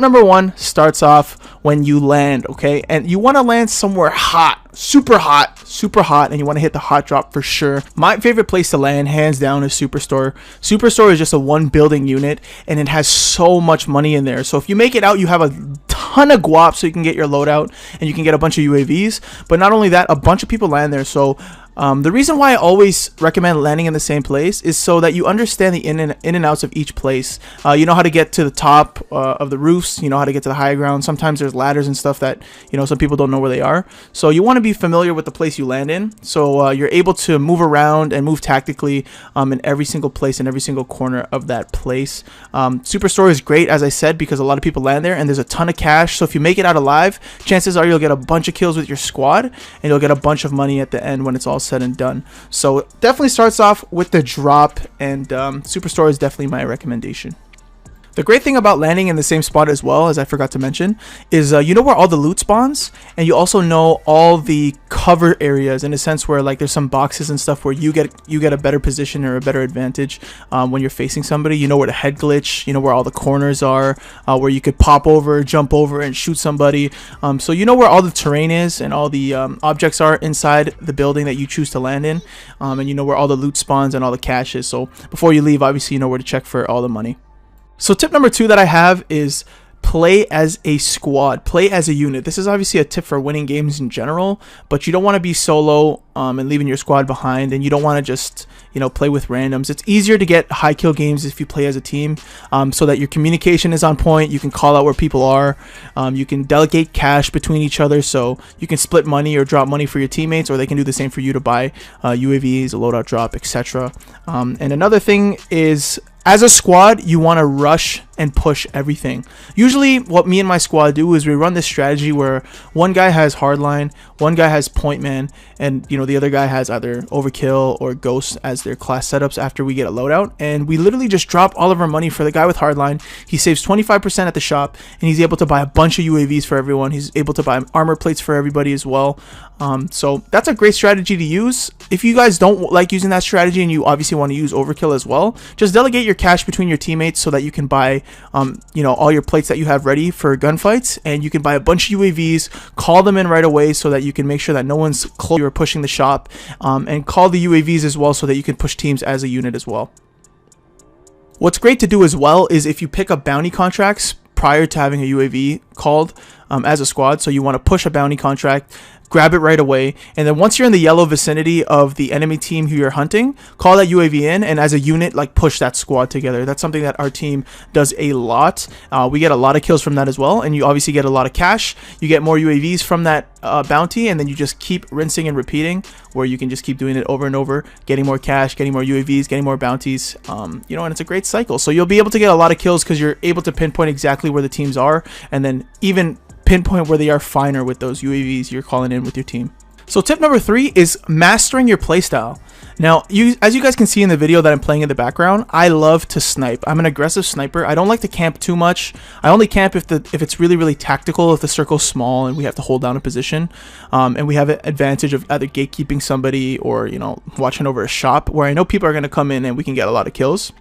tip number 1 starts off when you land, okay? And you want to land somewhere hot, super hot, and you want to hit the hot drop for sure. My favorite place to land, hands down, is Superstore. Superstore is just a 1 building unit, and it has so much money in there. So if you make it out, you have a ton of guap, so you can get your loadout and you can get a bunch of UAVs. But not only that, a bunch of people land there. So the reason why I always recommend landing in the same place is so that you understand the in and outs of each place. You know how to get to the top of the roofs. You know how to get to the high ground. Sometimes there's ladders and stuff that, you know, some people don't know where they are. So you want to be familiar with the place you land in, so you're able to move around and move tactically in every single place, in every single corner of that place. Superstore is great, as I said, because a lot of people land there and there's a ton of cash. So if you make it out alive, chances are you'll get a bunch of kills with your squad and you'll get a bunch of money at the end when it's all said and done. So definitely starts off with the drop, and Superstore is definitely my recommendation. The great thing about landing in the same spot as well, as I forgot to mention, is you know where all the loot spawns, and you also know all the cover areas, in a sense where like there's some boxes and stuff where you get a better position or a better advantage when you're facing somebody. You know where the head glitch, you know where all the corners are, where you could pop over, jump over, and shoot somebody. So you know where all the terrain is and all the objects are inside the building that you choose to land in, and you know where all the loot spawns and all the cash is. So before you leave, obviously you know where to check for all the money. So tip number 2 that I have is play as a squad, play as a unit. This is obviously a tip for winning games in general, but you don't want to be solo and leaving your squad behind, and you don't want to just, you know, play with randoms. It's easier to get high kill games if you play as a team, so that your communication is on point. You can call out where people are. You can delegate cash between each other, so you can split money or drop money for your teammates, or they can do the same for you to buy UAVs, a loadout drop, etc. And another thing is, as a squad, you want to rush and push everything. Usually what me and my squad do is we run this strategy where one guy has hardline, one guy has point man, and you know the other guy has either overkill or ghost as their class setups after we get a loadout, and we literally just drop all of our money for the guy with hardline. He saves 25% at the shop, and he's able to buy a bunch of UAVs for everyone. He's able to buy armor plates for everybody as well. So that's a great strategy to use. If you guys don't like using that strategy and you obviously want to use overkill as well, just delegate your cash between your teammates so that you can buy you know, all your plates that you have ready for gunfights, and you can buy a bunch of UAVs, call them in right away so that you can make sure that no one's close. You're pushing the shop, and call the UAVs as well so that you can push teams as a unit as well. What's great to do as well is if you pick up bounty contracts prior to having a UAV called as a squad. So you want to push a bounty contract, grab it right away, and then once you're in the yellow vicinity of the enemy team who you're hunting, call that UAV in, and as a unit, like, push that squad together. That's something that our team does a lot. We get a lot of kills from that as well, and you obviously get a lot of cash. You get more UAVs from that bounty, and then you just keep rinsing and repeating, where you can just keep doing it over and over, getting more cash, getting more UAVs, getting more bounties, you know, and it's a great cycle. So you'll be able to get a lot of kills because you're able to pinpoint exactly where the teams are, and then even pinpoint where they are finer with those UAVs you're calling in with your team. So tip number 3 is mastering your playstyle. Now, as you guys can see in the video that I'm playing in the background, I love to snipe. I'm an aggressive sniper. I don't like to camp too much. I only camp if it's really tactical, if the circle's small and we have to hold down a position, and we have an advantage of either gatekeeping somebody or, you know, watching over a shop where I know people are going to come in and we can get a lot of kills.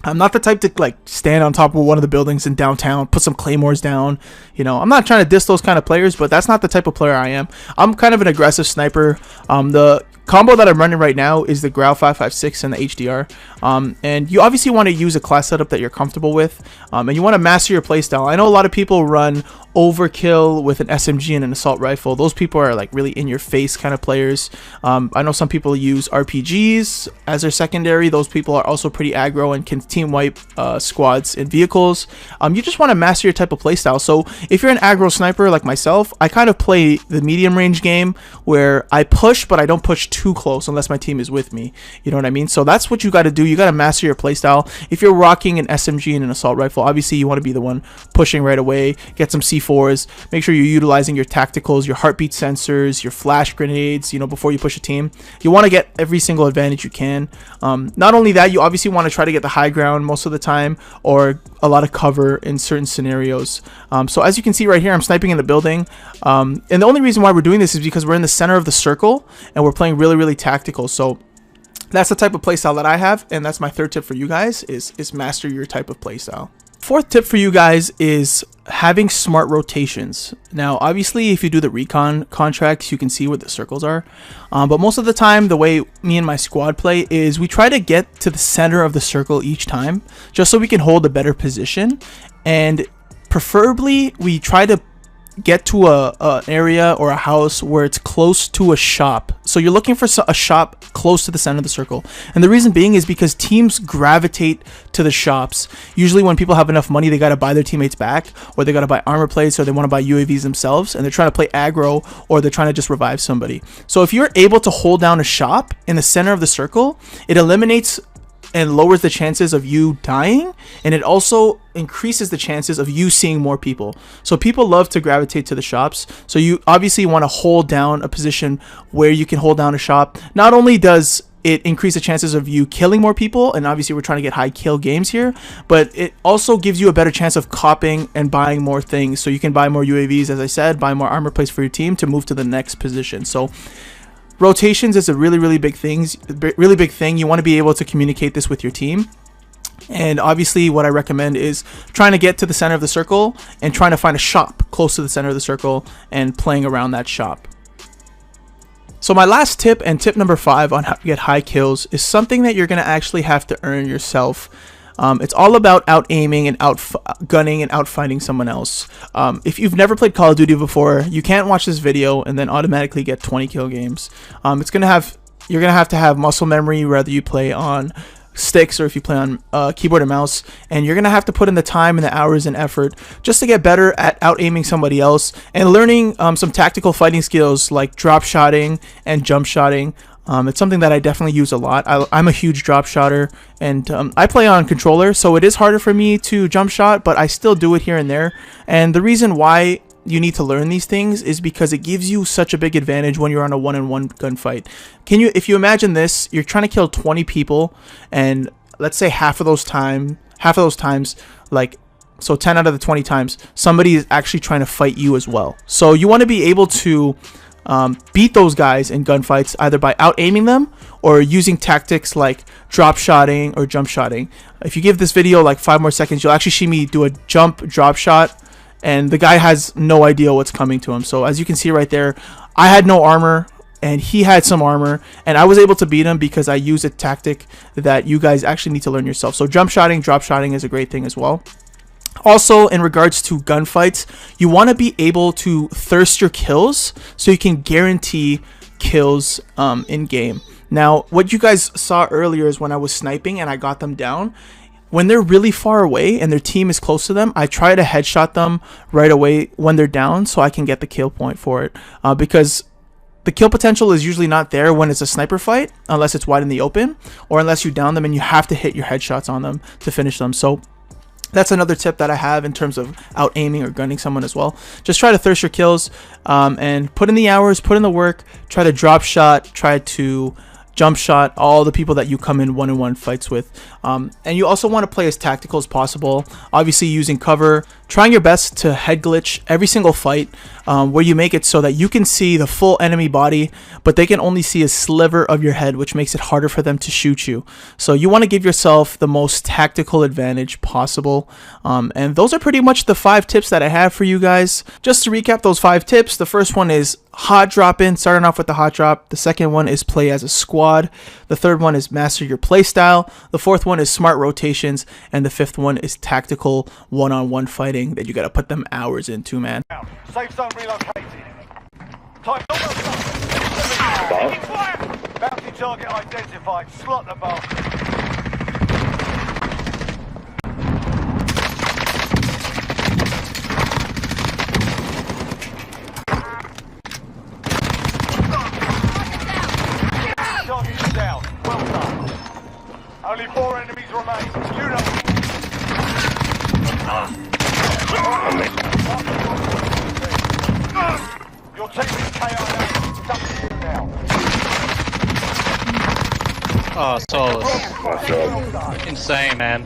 I'm not the type to like stand on top of one of the buildings in downtown, put some claymores down. You know, I'm not trying to diss those kind of players, but that's not the type of player I am. I'm kind of an aggressive sniper. The combo that I'm running right now is the Grau 5.56 and the HDR. And you obviously want to use a class setup that you're comfortable with, and you want to master your playstyle. I know a lot of people run overkill with an SMG and an assault rifle. Those people are like really in your face kind of players. I know some people use RPGs as their secondary. Those people are also pretty aggro and can team wipe squads in vehicles. You just want to master your type of playstyle. So if you're an aggro sniper like myself, I kind of play the medium range game where I push, but I don't push too close unless my team is with me. You know what I mean? So that's what you got to do. You got to master your playstyle. If you're rocking an SMG and an assault rifle, obviously you want to be the one pushing right away. Get some C4s. Make sure you're utilizing your tacticals, your heartbeat sensors, your flash grenades, you know, before you push a team. You want to get every single advantage you can. Not only that, you obviously want to try to get the high ground most of the time, or a lot of cover in certain scenarios. So as you can see right here, I'm sniping in the building. And the only reason why we're doing this is because we're in the center of the circle and we're playing really tactical. So that's the type of playstyle that I have, and that's my third tip for you guys is master your type of playstyle. Fourth tip for you guys is having smart rotations. Now, obviously, if you do the recon contracts, you can see where the circles are. But most of the time, the way me and my squad play is we try to get to the center of the circle each time, just so we can hold a better position. And preferably, we try to get to an area or a house where it's close to a shop. So you're looking for a shop close to the center of the circle, and the reason being is because teams gravitate to the shops. Usually when people have enough money, they got to buy their teammates back, or they got to buy armor plates, or they want to buy UAVs themselves, and they're trying to play aggro, or they're trying to just revive somebody. So if you're able to hold down a shop in the center of the circle, it eliminates and lowers the chances of you dying, and it also increases the chances of you seeing more people. So people love to gravitate to the shops, so you obviously want to hold down a position where you can hold down a shop. Not only does it increase the chances of you killing more people, and obviously we're trying to get high kill games here, but it also gives you a better chance of copping and buying more things. So you can buy more UAVs, as I said, buy more armor plates for your team to move to the next position. So rotations is a really big thing. You want to be able to communicate this with your team. And obviously what I recommend is trying to get to the center of the circle and trying to find a shop close to the center of the circle and playing around that shop. So my last tip, and tip number 5 on how to get high kills, is something that you're going to actually have to earn yourself. It's all about out-aiming and out-gunning and out-fighting someone else. If you've never played Call of Duty before, you can't watch this video and then automatically get 20 kill games. You're gonna have to have muscle memory, whether you play on sticks or if you play on keyboard and mouse, and you're gonna have to put in the time and the hours and effort just to get better at out-aiming somebody else and learning some tactical fighting skills like drop shotting and jump shotting. It's something that I definitely use a lot. I'm a huge drop shotter, and I play on controller, so it is harder for me to jump shot, but I still do it here and there. And the reason why you need to learn these things is because it gives you such a big advantage when you're on a one-on-one gunfight. If you imagine this, you're trying to kill 20 people, and let's say half of those times, like, so 10 out of the 20 times, somebody is actually trying to fight you as well. So you want to be able to beat those guys in gunfights either by out-aiming them or using tactics like drop shotting or jump shotting. If you give this video like 5 more seconds, you'll actually see me do a jump drop shot, and the guy has no idea what's coming to him. So as you can see right there, I had no armor and he had some armor, and I was able to beat him because I used a tactic that you guys actually need to learn yourself. So jump shotting, drop shotting is a great thing as well. Also, in regards to gunfights, you want to be able to thirst your kills so you can guarantee kills in game. Now, what you guys saw earlier is when I was sniping and I got them down. When they're really far away and their team is close to them, I try to headshot them right away when they're down so I can get the kill point for it. Because the kill potential is usually not there when it's a sniper fight, unless it's wide in the open, or unless you down them and you have to hit your headshots on them to finish them. So that's another tip that I have in terms of out aiming or gunning someone as well. Just try to thirst your kills and put in the hours, put in the work, try to drop shot, try to jump shot all the people that you come in one-on-one fights with. And you also want to play as tactical as possible, obviously using cover, trying your best to head glitch every single fight, where you make it so that you can see the full enemy body, but they can only see a sliver of your head, which makes it harder for them to shoot you. So you want to give yourself the most tactical advantage possible. And those are pretty much the 5 tips that I have for you guys. Just to recap those 5 tips, the first one is hot drop in, starting off with the hot drop. The second one is play as a squad. The third one is master your play style. The fourth one is smart rotations, and the fifth one is tactical one-on-one fighting that you got to put them hours into, man. Safe zone relocated. Time almost up. Bounty target identified. Slot the bomb. Target is down. Well done. Only 4 enemies remain. You know. Your team is KO. It's up to you now. Oh, Solus. Insane, man.